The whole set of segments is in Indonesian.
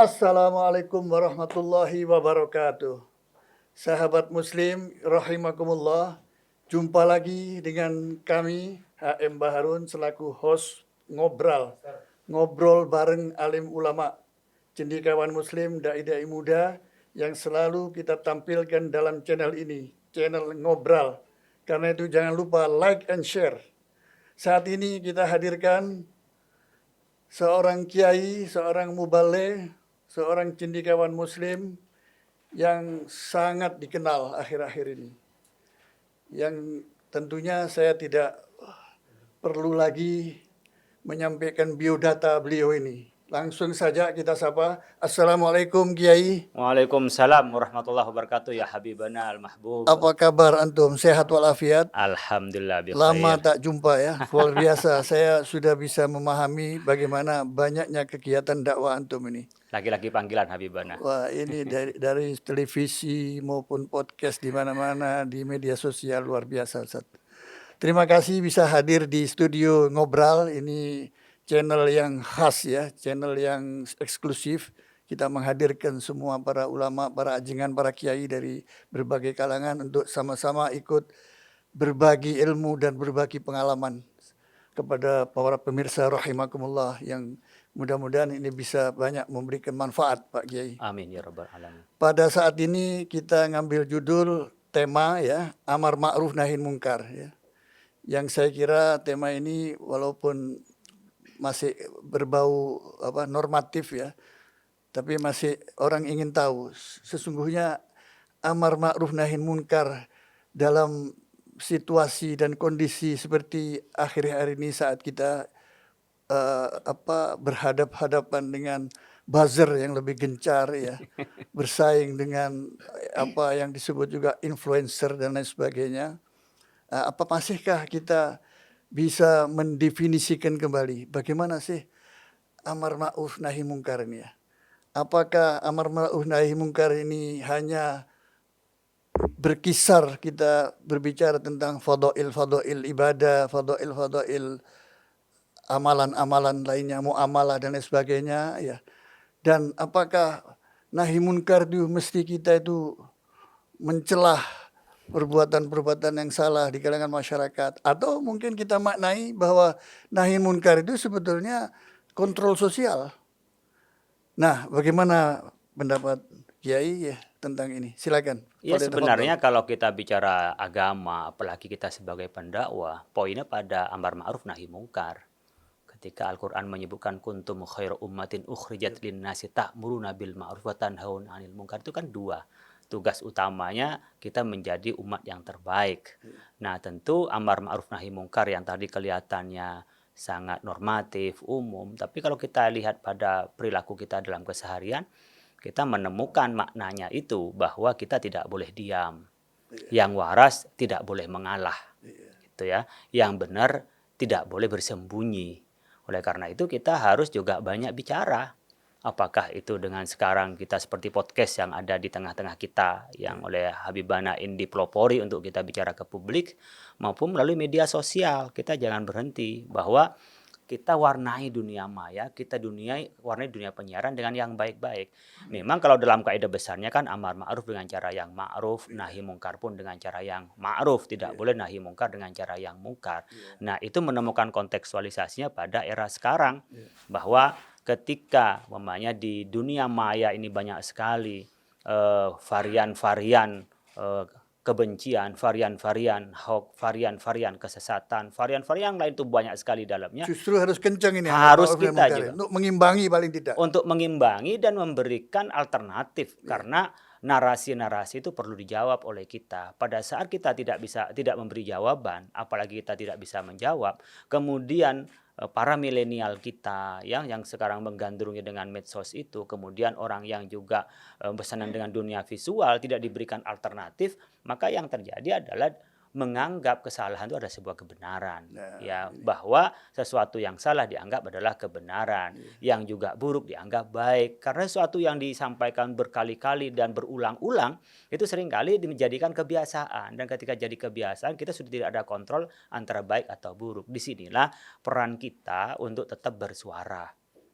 Assalamualaikum warahmatullahi wabarakatuh. Sahabat Muslim rahimakumullah, jumpa lagi dengan kami HM Baharun selaku host ngobrol bareng alim ulama, cendekiawan Muslim, dai-dai muda yang selalu kita tampilkan dalam channel ini, channel Ngobrol. Karena itu jangan lupa like and share. Saat ini kita hadirkan seorang kiai, seorang mubaligh, seorang cendekiawan Muslim yang sangat dikenal akhir-akhir ini. Yang tentunya saya tidak perlu lagi menyampaikan biodata beliau ini. Langsung saja kita sapa. Assalamualaikum Kiai. Waalaikumsalam warahmatullahi wabarakatuh ya Habibana al-Mahbub. Apa kabar antum? Sehat walafiat? Alhamdulillah bi Lama khair. tak jumpa ya. Luar biasa. Saya sudah bisa memahami bagaimana banyaknya kegiatan dakwah antum ini. Lagi-lagi panggilan Habibana. Wah, ini dari televisi maupun podcast di mana-mana di media sosial luar biasa, Ustaz. Terima kasih bisa hadir di studio Ngobrol. Ini channel yang khas ya, channel yang eksklusif. Kita menghadirkan semua para ulama, para ajengan, para kiai dari berbagai kalangan untuk sama-sama ikut berbagi ilmu dan berbagi pengalaman kepada para pemirsa rahimakumullah yang mudah-mudahan ini bisa banyak memberikan manfaat Pak Kiai. Amin ya rabbal alamin. Pada saat ini kita ngambil judul tema ya, amar ma'ruf nahi munkar ya. Yang saya kira tema ini walaupun masih berbau normatif ya, tapi masih orang ingin tahu sesungguhnya amar ma'ruf nahi munkar dalam situasi dan kondisi seperti akhir-akhir ini saat kita berhadap-hadapan dengan buzzer yang lebih gencar ya, bersaing dengan apa yang disebut juga influencer dan lain sebagainya. Apa masihkah kita bisa mendefinisikan kembali bagaimana sih amar ma'ruf nahi munkar ini ya? Apakah amar ma'ruf nahi munkar ini hanya berkisar kita berbicara tentang fadail ibadah, fadail amalan-amalan lainnya, muamalah dan lain sebagainya ya. Dan apakah nahi munkar itu mesti kita itu mencelah perbuatan-perbuatan yang salah di kalangan masyarakat, atau mungkin kita maknai bahwa nahi munkar itu sebetulnya kontrol sosial. Nah, bagaimana pendapat Kiai ya tentang ini? Silakan. Ya sebenarnya kalau kita bicara agama, apalagi kita sebagai pendakwah, poinnya pada amar ma'ruf nahi munkar. Ketika Al-Quran menyebutkan kuntum khairu ummatin ukhrijat linnasi ta'muruna bil ma'ruf wa tanhauna 'anil munkar, itu kan dua. Tugas utamanya kita menjadi umat yang terbaik. Nah, tentu amar ma'ruf nahi munkar yang tadi kelihatannya sangat normatif, umum, tapi kalau kita lihat pada perilaku kita dalam keseharian, kita menemukan maknanya itu bahwa kita tidak boleh diam. Yang waras tidak boleh mengalah. Gitu ya. Yang benar tidak boleh bersembunyi. Oleh karena itu kita harus juga banyak bicara. Apakah itu dengan sekarang kita seperti podcast yang ada di tengah-tengah kita, yang oleh Habibana ini dipelopori untuk kita bicara ke publik, maupun melalui media sosial. Kita jangan berhenti bahwa kita warnai dunia maya, kita warnai dunia penyiaran dengan yang baik-baik. Memang kalau dalam kaidah besarnya kan amar ma'ruf dengan cara yang ma'ruf, nahi mungkar pun dengan cara yang ma'ruf, tidak boleh nahi mungkar dengan cara yang mungkar. Nah, itu menemukan kontekstualisasinya pada era sekarang, bahwa ketika umpamanya di dunia maya ini banyak sekali varian-varian kebencian, varian-varian hoax, varian-varian kesesatan, varian-varian yang lain itu banyak sekali dalamnya. Justru harus kencang ini harus kita juga untuk mengimbangi paling tidak. Untuk mengimbangi dan memberikan alternatif, karena narasi-narasi itu perlu dijawab oleh kita. Pada saat kita tidak memberi jawaban, apalagi kita tidak bisa menjawab, kemudian para milenial kita yang sekarang menggandrungi dengan medsos itu, kemudian orang yang juga bersenang dengan dunia visual tidak diberikan alternatif, maka yang terjadi adalah menganggap kesalahan itu ada sebuah kebenaran, bahwa sesuatu yang salah dianggap adalah kebenaran, yang juga buruk dianggap baik, karena sesuatu yang disampaikan berkali-kali dan berulang-ulang itu seringkali menjadikan kebiasaan, dan ketika jadi kebiasaan kita sudah tidak ada kontrol antara baik atau buruk. Disinilah peran kita untuk tetap bersuara.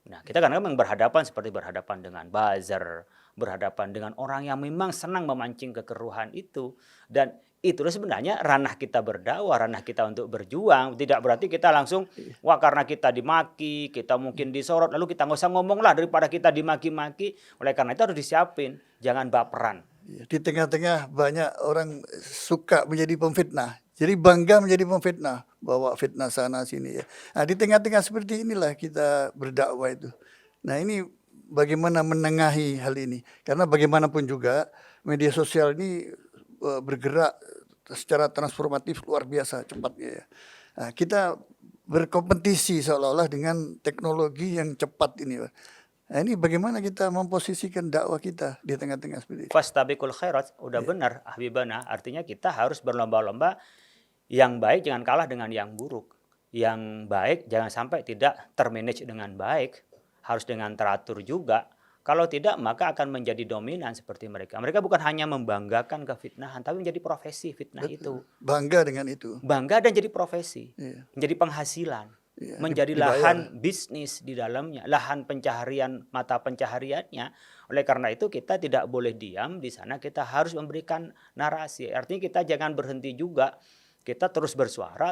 Nah, kita kadang-kadang berhadapan seperti berhadapan dengan buzzer, berhadapan dengan orang yang memang senang memancing kekeruhan itu. Dan itulah sebenarnya ranah kita berdakwah, ranah kita untuk berjuang. Tidak berarti kita langsung, Iya. wah karena kita dimaki, kita mungkin disorot, lalu kita nggak usah ngomong lah daripada kita dimaki-maki. Oleh karena itu harus disiapin, jangan baperan. Iya, di tengah-tengah banyak orang suka menjadi pemfitnah. Jadi bangga menjadi pemfitnah, bawa fitnah sana sini ya. Nah, di tengah-tengah seperti inilah kita berdakwah itu. Nah, ini bagaimana menengahi hal ini? Karena bagaimanapun juga media sosial ini bergerak secara transformatif luar biasa cepatnya ya. Nah, kita berkompetisi seolah-olah dengan teknologi yang cepat ini, Pak. Nah, ini bagaimana kita memposisikan dakwah kita di tengah-tengah seperti ini? Fastabiqul khairat, udah benar Habibana, artinya kita harus berlomba-lomba. Yang baik jangan kalah dengan yang buruk. Yang baik jangan sampai tidak termanage dengan baik. Harus dengan teratur juga. Kalau tidak maka akan menjadi dominan seperti mereka. Mereka bukan hanya membanggakan kefitnahan, tapi menjadi profesi fitnah itu. Bangga dengan itu. Bangga dan jadi profesi. Iya. Menjadi penghasilan. Iya, Menjadi dibayar. lahan bisnis di dalamnya. Lahan pencaharian, mata pencahariannya. Oleh karena itu kita tidak boleh diam di sana. Kita harus memberikan narasi. Artinya kita jangan berhenti juga. Kita terus bersuara.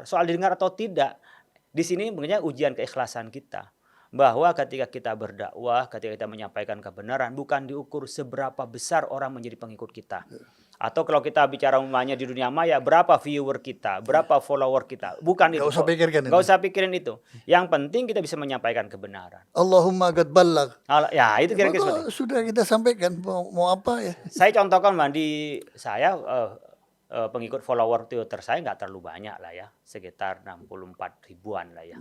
Soal didengar atau tidak. Di sini sebenarnya ujian keikhlasan kita. Bahwa ketika kita berdakwah, ketika kita menyampaikan kebenaran, bukan diukur seberapa besar orang menjadi pengikut kita. Atau kalau kita bicara umumnya di dunia maya, berapa viewer kita, berapa follower kita. Bukan itu. Gak usah pikirkan Nggak itu. usah pikirin itu. Yang penting kita bisa menyampaikan kebenaran. Allahumma qad ballag. Ya, itu kira-kira seperti itu. Sudah kita sampaikan mau apa ya? Saya contohkan, Mbak, di saya pengikut follower Twitter saya nggak terlalu banyak lah ya, sekitar 64 ribuan lah ya,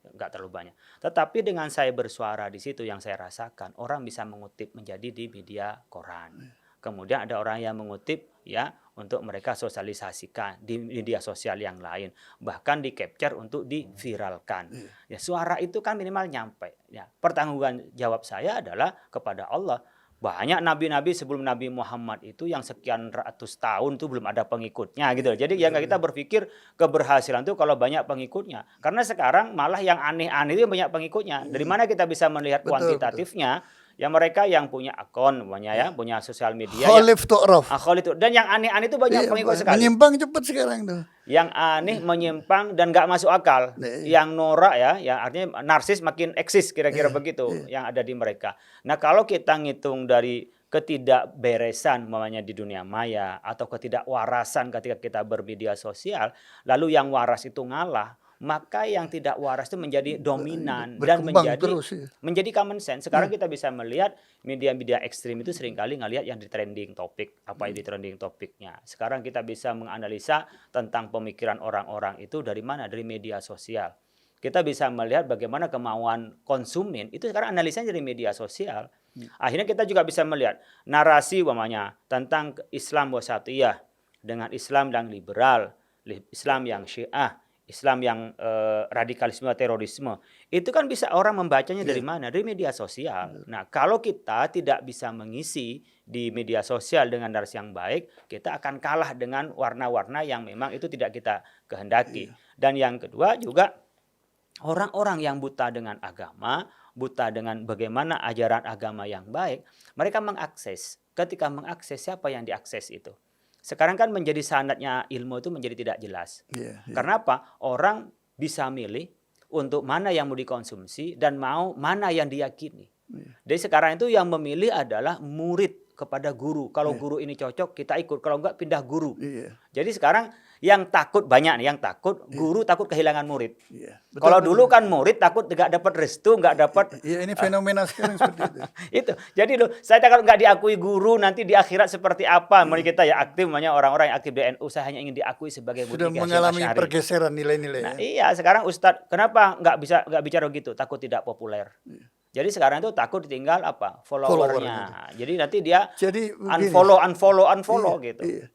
nggak terlalu banyak. Tetapi dengan saya bersuara di situ yang saya rasakan, orang bisa mengutip menjadi di media koran. Kemudian ada orang yang mengutip ya untuk mereka sosialisasikan di media sosial yang lain, bahkan di capture untuk diviralkan. Ya, suara itu kan minimal nyampe. Ya, pertanggungan jawab saya adalah kepada Allah. Banyak nabi-nabi sebelum Nabi Muhammad itu yang sekian ratus tahun itu belum ada pengikutnya gitu. Jadi ya kita berpikir keberhasilan itu kalau banyak pengikutnya. Karena sekarang malah yang aneh-aneh itu banyak pengikutnya. Dari mana kita bisa melihat Betul, kuantitatifnya? Ya mereka yang punya akun, punya sosial media. Khalif tu'raf. Itu. Dan yang aneh-aneh itu banyak Iya, pengikut sekali. menyimpang cepat sekarang tuh. Yang aneh, menyimpang dan nggak masuk akal. Yang norak ya artinya narsis makin eksis kira-kira begitu yang ada di mereka. Nah kalau kita ngitung dari ketidakberesan umpamanya di dunia maya atau ketidakwarasan ketika kita bermedia sosial, lalu yang waras itu ngalah, maka yang tidak waras itu menjadi dominan dan Berkembang terus, ya. menjadi common sense. Sekarang kita bisa melihat media-media ekstrim itu seringkali ngelihat yang di trending topik, apa yang di trending topiknya. Sekarang kita bisa menganalisa tentang pemikiran orang-orang itu dari mana? Dari media sosial. Kita bisa melihat bagaimana kemauan konsumen itu sekarang analisanya dari media sosial. Akhirnya kita juga bisa melihat narasi umpamanya tentang Islam wasatiyah dengan Islam yang liberal, Islam yang Syiah, Islam yang radikalisme terorisme. Itu kan bisa orang membacanya dari mana? Dari media sosial. Nah, kalau kita tidak bisa mengisi di media sosial dengan narasi yang baik, kita akan kalah dengan warna-warna yang memang itu tidak kita kehendaki. Dan yang kedua juga orang-orang yang buta dengan agama, buta dengan bagaimana ajaran agama yang baik, mereka mengakses. Ketika mengakses, siapa yang diakses itu? Sekarang kan menjadi sanadnya ilmu itu menjadi tidak jelas. Karena apa? Orang bisa milih untuk mana yang mau dikonsumsi dan mana yang diyakini. Jadi sekarang itu yang memilih adalah murid kepada guru. Kalau guru ini cocok, kita ikut. Kalau enggak, pindah guru. Jadi sekarang yang takut banyak nih, yang takut guru takut kehilangan murid. Kalau dulu kan murid takut nggak dapat restu, nggak dapat. Iya, ini fenomena sekarang seperti itu. Itu. Jadi loh, saya takut nggak diakui guru nanti di akhirat seperti apa? Mari kita ya aktif, orang-orang yang aktif di NU, saya hanya ingin diakui sebagai sudah mengalami pergeseran nilai-nilai. Nah, iya, sekarang Ustadz, kenapa nggak bicara gitu? Takut tidak populer. Jadi sekarang itu takut ditinggal apa? Followernya. Jadi nanti dia unfollow gitu. Iya.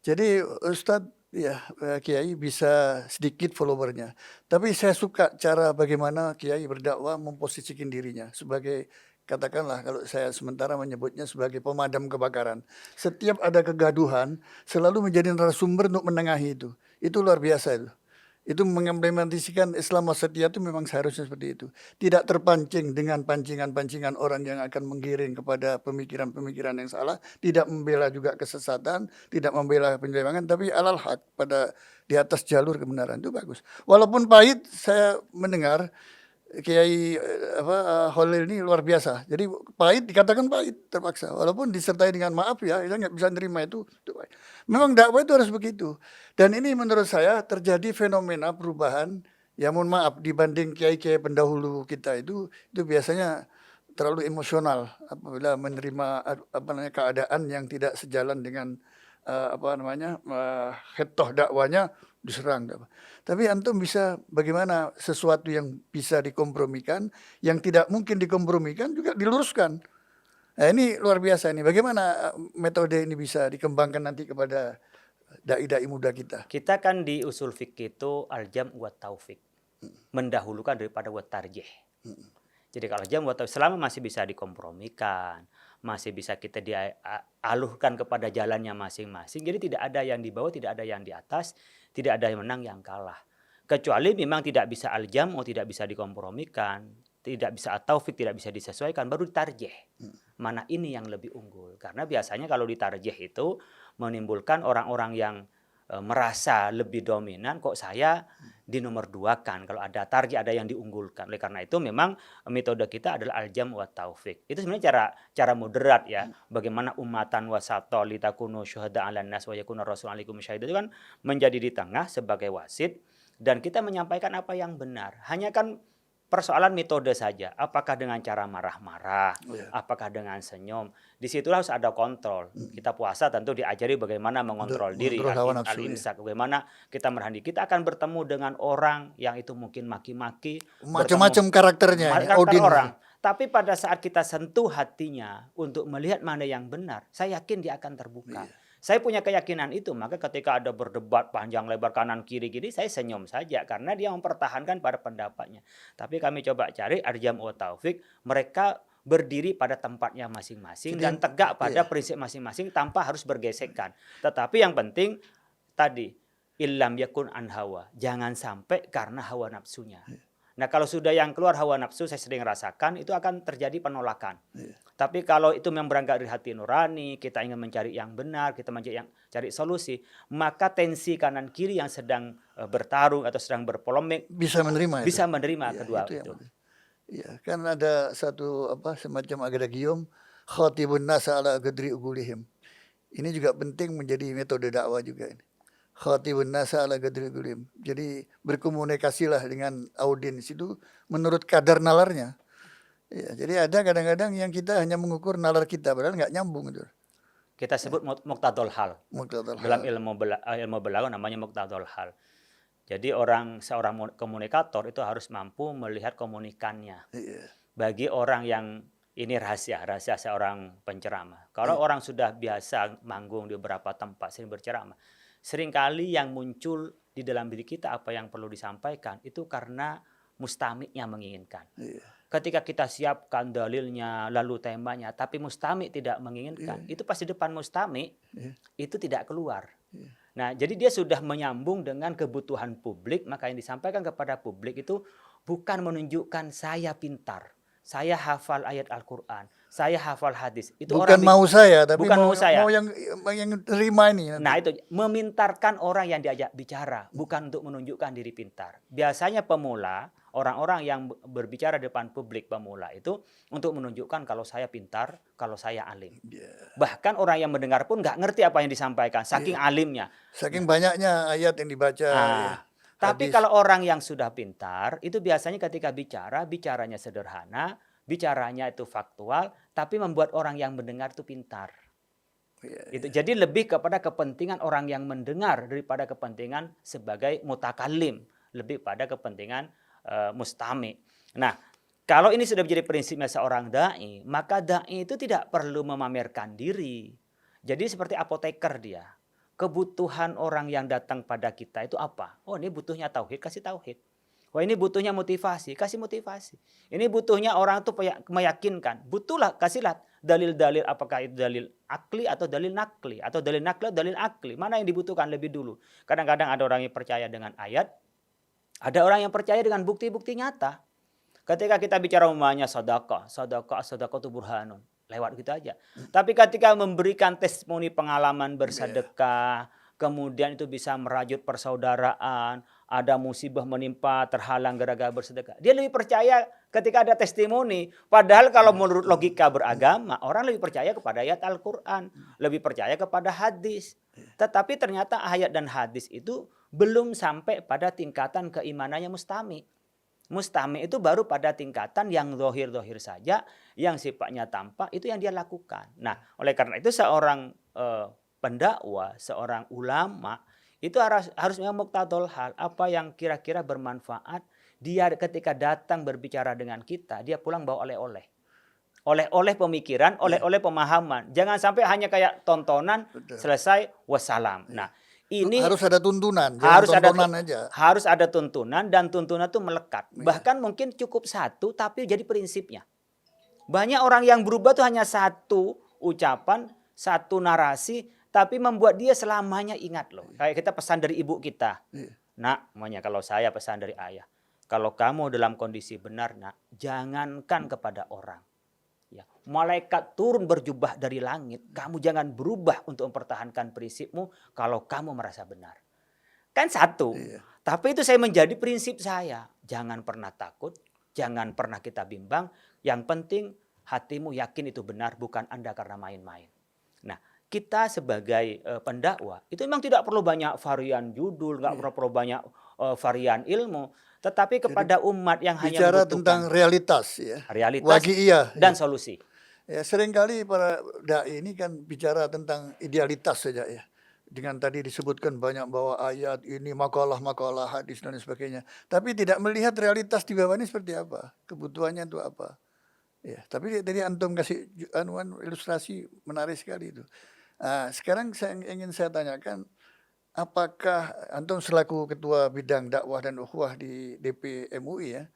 Jadi Ustadz ya Kiai bisa sedikit followernya. Tapi saya suka cara bagaimana Kiai berdakwah memposisikan dirinya sebagai, katakanlah kalau saya sementara menyebutnya sebagai pemadam kebakaran. Setiap ada kegaduhan selalu menjadi narasumber untuk menengahi itu. Itu luar biasa itu. itu mengimplementasikan Islam wasatiyah itu memang seharusnya seperti itu. Tidak terpancing dengan pancingan-pancingan orang yang akan menggiring kepada pemikiran-pemikiran yang salah, tidak membela juga kesesatan, tidak membela penyelewengan, tapi alal haq pada di atas jalur kebenaran itu bagus. Walaupun pahit, saya mendengar Kiai Holil ini luar biasa. Jadi pahit dikatakan pahit terpaksa. Walaupun disertai dengan maaf ya, kita nggak bisa nerima itu pahit. Memang dakwah itu harus begitu. Dan ini menurut saya terjadi fenomena perubahan. Ya mohon maaf dibanding kiai-kiai pendahulu kita itu biasanya terlalu emosional apabila menerima keadaan yang tidak sejalan dengan hetoh dakwanya diserang. Tapi antum bisa bagaimana sesuatu yang bisa dikompromikan, yang tidak mungkin dikompromikan juga diluruskan. Nah ini luar biasa nih. Bagaimana metode ini bisa dikembangkan nanti kepada dai-dai muda kita? Kita kan di usul fikih itu al-jam' wa taufik. Mendahulukan daripada wa tarjih. Jadi kalau jam' wa taufik selama masih bisa dikompromikan, masih bisa kita dialuhkan kepada jalannya masing-masing. Jadi tidak ada yang di bawah, tidak ada yang di atas, tidak ada yang menang, yang kalah. Kecuali memang tidak bisa al-jam'u, tidak bisa dikompromikan, tidak bisa at-taufik, tidak bisa disesuaikan, baru ditarjih. Mana ini yang lebih unggul? Karena biasanya kalau ditarjih itu menimbulkan orang-orang yang merasa lebih dominan, kok saya di nomor dua kan. Kalau ada tarjih, ada yang diunggulkan. Oleh karena itu memang metode kita adalah al-jam' wa taufik. Itu sebenarnya cara moderat ya. Bagaimana ummatan wasata litakunu syuhada 'alan nas wa yakuna rasul 'alaikum syahida, itu kan menjadi di tengah sebagai wasit dan kita menyampaikan apa yang benar. Hanya kan persoalan metode saja. Apakah dengan cara marah-marah, apakah dengan senyum. Disitulah harus ada kontrol. Kita puasa tentu diajari bagaimana mengontrol diri, al-imsak, bagaimana kita menahan diri. Kita akan bertemu dengan orang yang itu mungkin maki-maki, macam-macam karakternya, karakter orang. Tapi pada saat kita sentuh hatinya untuk melihat mana yang benar, saya yakin dia akan terbuka. Saya punya keyakinan itu, maka ketika ada berdebat panjang lebar kanan kiri gini, saya senyum saja karena dia mempertahankan pada pendapatnya. Tapi kami coba cari al-jam' wa taufik, mereka berdiri pada tempatnya masing-masing dan tegak pada prinsip masing-masing tanpa harus bergesekan. Tetapi yang penting tadi, illam yakun an hawa, jangan sampai karena hawa nafsunya. Nah kalau sudah yang keluar hawa nafsu, saya sering rasakan, itu akan terjadi penolakan. Tapi kalau itu memang berangkat dari hati nurani, kita ingin mencari yang benar, kita cari solusi, maka tensi kanan kiri yang sedang bertarung atau sedang berpolemik bisa menerima kedua itu. Iya, kan ada satu semacam agadagium khatibun nasa ala qadri ugulihim. Ini juga penting menjadi metode dakwah juga ini. Khatibun nasa ala qadri ugulihim. Jadi berkomunikasilah dengan audiens itu menurut kadar nalarnya. Ya, jadi ada kadang-kadang yang kita hanya mengukur nalar kita, padahal nggak nyambung itu. Kita sebut muqtadul hal. Dalam ilmu balaghah namanya muqtadul hal. Jadi seorang komunikator itu harus mampu melihat komunikannya. Bagi orang yang ini rahasia seorang penceramah. Kalau orang sudah biasa manggung di beberapa tempat, sering berceramah, seringkali yang muncul di dalam diri kita apa yang perlu disampaikan itu karena mustami'nya menginginkan. Ketika kita siapkan dalilnya, lalu temanya, tapi mustami' tidak menginginkan, itu pasti depan mustami' itu tidak keluar. Nah, jadi dia sudah menyambung dengan kebutuhan publik, maka yang disampaikan kepada publik itu bukan menunjukkan saya pintar, saya hafal ayat Al-Quran, saya hafal hadis. Itu bukan mau saya, tapi bukan mau yang terima ini. Nah itu memintarkan orang yang diajak bicara, bukan untuk menunjukkan diri pintar. Biasanya pemula, orang-orang yang berbicara di depan publik pemula itu untuk menunjukkan kalau saya pintar, kalau saya alim. Bahkan orang yang mendengar pun nggak ngerti apa yang disampaikan, saking alimnya. Saking banyaknya ayat yang dibaca. Tapi kalau orang yang sudah pintar, itu biasanya ketika bicaranya sederhana, bicaranya itu faktual, tapi membuat orang yang mendengar itu pintar. Jadi lebih kepada kepentingan orang yang mendengar daripada kepentingan sebagai mutakallim, lebih pada kepentingan mustami'. Nah, kalau ini sudah menjadi prinsipnya seorang dai, maka dai itu tidak perlu memamerkan diri. Jadi seperti apoteker dia. Kebutuhan orang yang datang pada kita itu apa? Oh, ini butuhnya tauhid, kasih tauhid. Wah, ini butuhnya motivasi, kasih motivasi. Ini butuhnya orang itu meyakinkan. Butuhlah, kasihlah dalil-dalil, apakah itu dalil akli atau dalil nakli. Atau dalil nakli atau dalil akli. Mana yang dibutuhkan lebih dulu. Kadang-kadang ada orang yang percaya dengan ayat, Ada orang yang percaya dengan bukti-bukti nyata. Ketika kita bicara umpamanya sedekah, sedekah itu burhanun, lewat gitu aja. Tapi ketika memberikan testimoni pengalaman bersedekah, kemudian itu bisa merajut persaudaraan, ada musibah menimpa, terhalang gara-gara bersedekah. Dia lebih percaya ketika ada testimoni. Padahal kalau menurut logika beragama, orang lebih percaya kepada ayat Al-Quran, lebih percaya kepada hadis. Tetapi ternyata ayat dan hadis itu belum sampai pada tingkatan keimanannya mustami. Mustami itu baru pada tingkatan yang zohir-zohir saja, yang sifatnya tampak, itu yang dia lakukan. Nah, oleh karena itu seorang pendakwah, seorang ulama, itu harus muktadol hal, apa yang kira-kira bermanfaat. Dia ketika datang berbicara dengan kita, dia pulang bawa oleh-oleh. Oleh-oleh pemikiran, oleh-oleh pemahaman. Jangan sampai hanya kayak tontonan, Betul. selesai, wassalam. Nah, ini harus ada tuntunan, jangan tontonan aja. Harus ada tuntunan, dan tuntunan itu melekat. Bahkan mungkin cukup satu tapi jadi prinsipnya. Banyak orang yang berubah tuh hanya satu ucapan, satu narasi, tapi membuat dia selamanya ingat loh. Kayak kita pesan dari ibu kita. Nak, makanya kalau saya pesan dari ayah, kalau kamu dalam kondisi benar, nak, jangankan kepada orang. Ya, malaikat turun berjubah dari langit. Kamu jangan berubah untuk mempertahankan prinsipmu kalau kamu merasa benar. Kan satu. Tapi itu saya menjadi prinsip saya. Jangan pernah takut. Jangan pernah kita bimbang. Yang penting hatimu yakin itu benar. Bukan Anda karena main-main. Nah, kita sebagai pendakwah itu memang tidak perlu banyak varian judul. Nggak perlu banyak varian ilmu. Tetapi kepada umat yang hanya bicara membutuhkan tentang realitas, ya, realitas waqi'iyah dan solusi. Ya, seringkali para dai ini kan bicara tentang idealitas saja, ya. Dengan tadi disebutkan banyak bahwa ayat ini makalah-makalah hadis dan sebagainya, tapi tidak melihat realitas di bawah ini seperti apa, kebutuhannya itu apa. Ya, tapi tadi antum kasih ilustrasi menarik sekali itu. Nah, sekarang ingin saya tanyakan, apakah antum selaku ketua bidang dakwah dan ukhuwah di DP MUI, ya,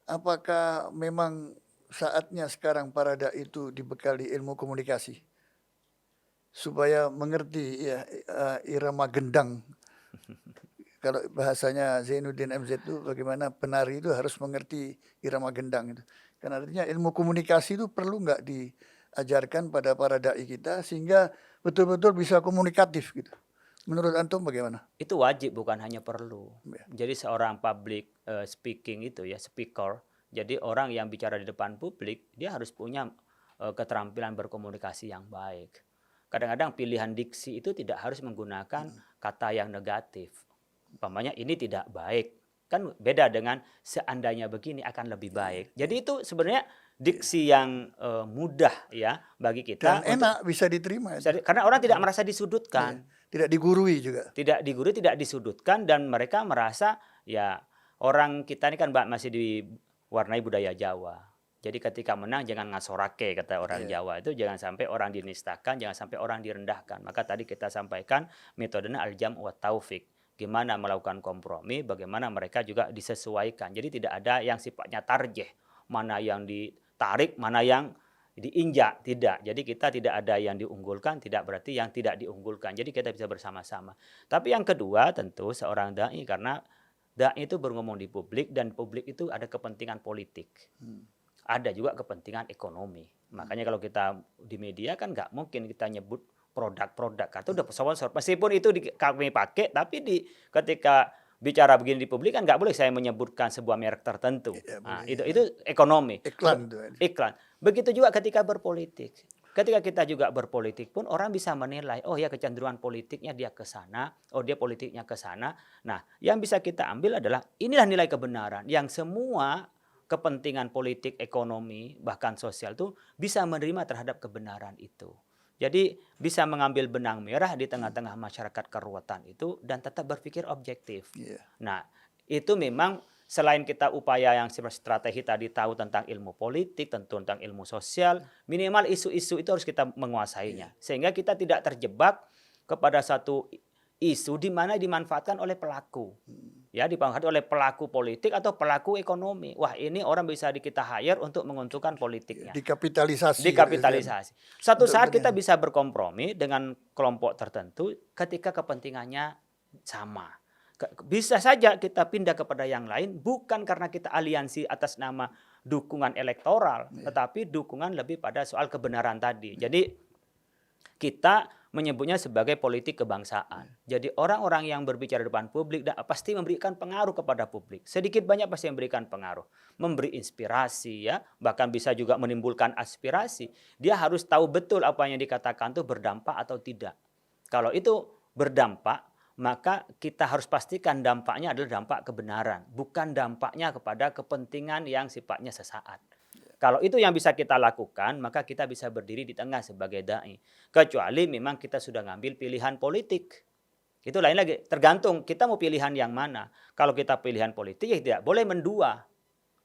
apakah memang saatnya sekarang para dai itu dibekali ilmu komunikasi supaya mengerti, ya, irama gendang. Kalau bahasanya Zainuddin MZ itu bagaimana penari itu harus mengerti irama gendang itu. Karena artinya ilmu komunikasi itu perlu nggak diajarkan pada para dai kita sehingga betul-betul bisa komunikatif gitu. Menurut antum bagaimana? Itu wajib, bukan hanya perlu. Ya. Jadi seorang public speaking itu, ya, speaker. Jadi orang yang bicara di depan publik, dia harus punya keterampilan berkomunikasi yang baik. Kadang-kadang pilihan diksi itu tidak harus menggunakan kata yang negatif. Umpamanya ini tidak baik. Kan beda dengan seandainya begini akan lebih baik. Jadi itu sebenarnya diksi yang mudah, ya, bagi kita. Dan enak, bisa diterima. Karena orang tidak merasa disudutkan. Ya. Tidak digurui juga. Tidak digurui, tidak disudutkan, dan mereka merasa, ya, orang kita ini kan masih diwarnai budaya Jawa. Jadi ketika menang jangan ngasorake, kata orang Jawa itu, jangan sampai orang dinistakan, jangan sampai orang direndahkan. Maka tadi kita sampaikan metodenya al-jam' wa taufik. Gimana melakukan kompromi, bagaimana mereka juga disesuaikan. Jadi tidak ada yang sifatnya tarjeh, mana yang ditarik, mana yang diinjak, tidak. Jadi kita tidak ada yang diunggulkan, tidak berarti yang tidak diunggulkan. Jadi kita bisa bersama-sama. Tapi yang kedua tentu seorang dai, karena dai itu berngomong di publik, dan publik itu ada kepentingan politik. Ada juga kepentingan ekonomi. Makanya kalau kita di media kan nggak mungkin kita nyebut produk-produk. Karena udah sponsor. Meskipun itu kami pakai, tapi ketika bicara begini di publik kan nggak boleh saya menyebutkan sebuah merek tertentu. Nah, itu ekonomi. Iklan. Begitu juga ketika berpolitik. Ketika kita juga berpolitik pun orang bisa menilai, oh ya kecenderungan politiknya dia ke sana, oh dia politiknya ke sana. Nah, yang bisa kita ambil adalah inilah nilai kebenaran yang semua kepentingan politik, ekonomi, bahkan sosial itu bisa menerima terhadap kebenaran itu. Jadi bisa mengambil benang merah di tengah-tengah masyarakat keruwetan itu dan tetap berpikir objektif. Nah, itu memang selain kita upaya yang strategi tadi, tahu tentang ilmu politik, tentu tentang ilmu sosial, minimal isu-isu itu harus kita menguasainya. Sehingga kita tidak terjebak kepada satu isu di mana dimanfaatkan oleh pelaku. Ya, dimanfaatkan oleh pelaku politik atau pelaku ekonomi. Wah, ini orang bisa kita hire untuk menguntungkan politiknya. Dikapitalisasi. Suatu saat kita bisa berkompromi dengan kelompok tertentu ketika kepentingannya sama. Bisa saja kita pindah kepada yang lain bukan karena kita aliansi atas nama dukungan elektoral, tetapi dukungan lebih pada soal kebenaran tadi. Jadi kita menyebutnya sebagai politik kebangsaan. Jadi orang-orang yang berbicara di depan publik pasti memberikan pengaruh kepada publik. Sedikit banyak pasti memberikan pengaruh. Memberi inspirasi ya, bahkan bisa juga menimbulkan aspirasi. Dia harus tahu betul apa yang dikatakan itu berdampak atau tidak. Kalau itu berdampak, maka kita harus pastikan dampaknya adalah dampak kebenaran, bukan dampaknya kepada kepentingan yang sifatnya sesaat. Kalau itu yang bisa kita lakukan, maka kita bisa berdiri di tengah sebagai dai. Kecuali memang kita sudah ngambil pilihan politik. Itu lain lagi, tergantung kita mau pilihan yang mana. Kalau kita pilihan politik ya tidak boleh mendua.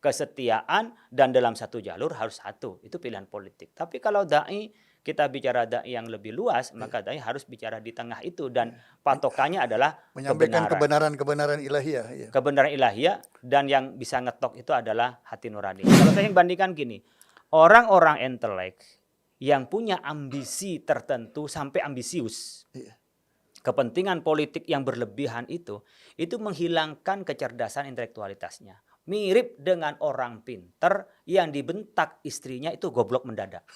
Kesetiaan dan dalam satu jalur harus satu, itu pilihan politik. Tapi kalau dai, kita bicara dai yang lebih luas, maka dai harus bicara di tengah itu dan patokannya adalah Menyampaikan kebenaran. kebenaran ilahiyah. Ya. Kebenaran ilahiyah dan yang bisa ngetok itu adalah hati nurani. Kalau saya bandingkan gini, orang-orang intelek yang punya ambisi tertentu sampai ambisius, Iya. kepentingan politik yang berlebihan itu menghilangkan kecerdasan intelektualitasnya. Mirip dengan orang pinter yang dibentak istrinya itu goblok mendadak.